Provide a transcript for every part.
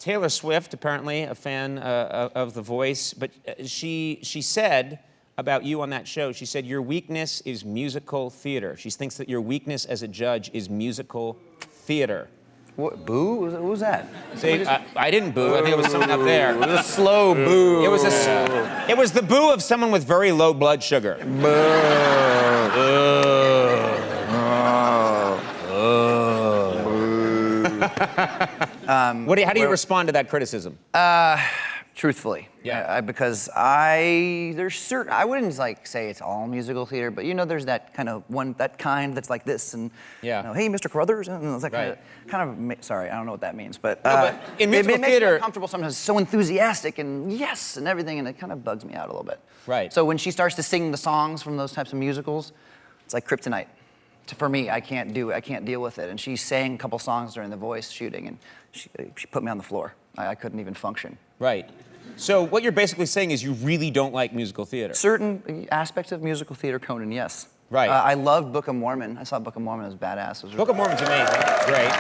Taylor Swift, apparently a fan of The Voice, but she said about you on that show, she said your weakness is musical theater. She thinks that your weakness as a judge is musical theater. What, boo? What was that? See, I didn't boo. I think it was someone up there. It was a slow boo. It was the boo of someone with very low blood sugar. How do you respond to that criticism? Truthfully, yeah, because I wouldn't like say it's all musical theater, but you know, there's that kind of that's like this, and yeah, you know, hey, Mr. Carruthers, and it's like right. sorry, I don't know what that means, but, but in musical it makes theater, me uncomfortable sometimes. So enthusiastic and yes and everything, and it kind of bugs me out a little bit. Right. So when she starts to sing the songs from those types of musicals, it's like kryptonite. For me, I can't deal with it. And she sang a couple songs during The Voice shooting, and she put me on the floor. I couldn't even function. Right. So what you're basically saying is you really don't like musical theater. Certain aspects of musical theater, Conan, yes. Right. I love Book of Mormon. I saw Book of Mormon. It was badass. Book of Mormon's amazing. Great.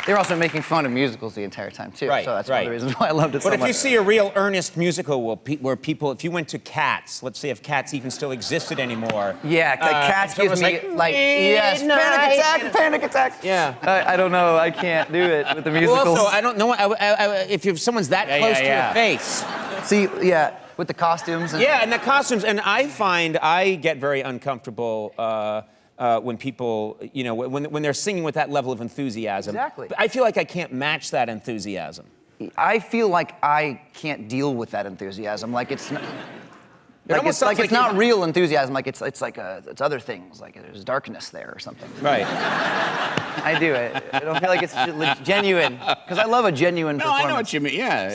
They were also making fun of musicals the entire time, too. Right, so that's one of the reasons why I loved it so much. But if you see a real earnest musical where people, if you went to Cats, let's say if Cats even still existed anymore. Yeah, Cats gives me, yes, panic attack. Yeah. I don't know, I can't do it with the musicals. Well, also, I don't know, if someone's that close to your face. See, yeah, with the costumes. And the costumes, and I find I get very uncomfortable when people, you know, when they're singing with that level of enthusiasm. Exactly. But I feel like I can't match that enthusiasm. I feel like I can't deal with that enthusiasm. Like it's not, it's not real enthusiasm. Like it's it's other things. Like there's darkness there or something. Right. I do it. I don't feel like it's genuine because I love a genuine performance. I know what you mean. Yeah.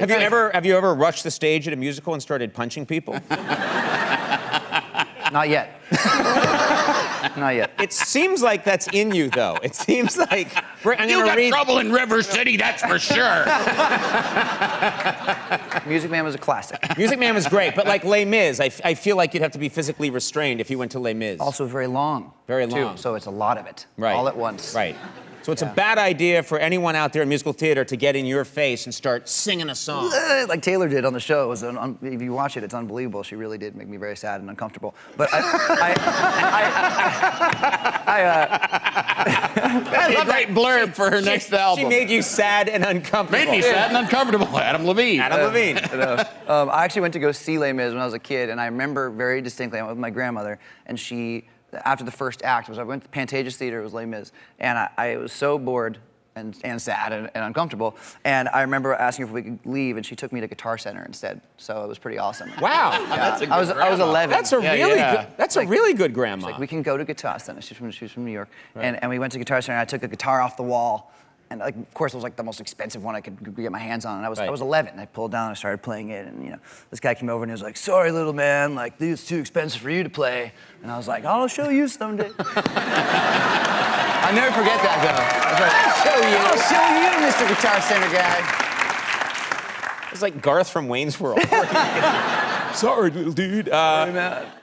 Have you ever rushed the stage at a musical and started punching people? Not yet. Not yet. It seems like that's in you, though. It seems like you got trouble in River City, that's for sure. Music Man was a classic. Music Man was great, but like Les Mis, I feel like you'd have to be physically restrained if you went to Les Mis. Also very long. Very long. Too, so it's a lot of it. Right. All at once. Right. So it's a bad idea for anyone out there in musical theater to get in your face and start singing a song. Like Taylor did on the show. If you watch it, it's unbelievable. She really did make me very sad and uncomfortable. But I That's a great blurb for her next album. She made you sad and uncomfortable. Made me sad and uncomfortable. Adam Levine. I actually went to go see Les Mis when I was a kid, and I remember very distinctly, I went with my grandmother, and after the first act, I went to Pantages Theater, it was Les Mis, and I was so bored and sad and uncomfortable, and I remember asking if we could leave, and she took me to Guitar Center instead, so it was pretty awesome. Wow. Yeah. That's a good I was 11. That's a really good grandma. Like, we can go to Guitar Center. She's from New York, right. and we went to Guitar Center, and I took a guitar off the wall. And like, of course, it was like the most expensive one I could get my hands on. And I was 11. I pulled down and I started playing it. And you know, this guy came over and he was like, "Sorry, little man, like this is too expensive for you to play." And I was like, "I'll show you someday." I'll never forget that though. I'll show you, Mr. Guitar Center guy. It's like Garth from Wayne's World. Sorry, little dude.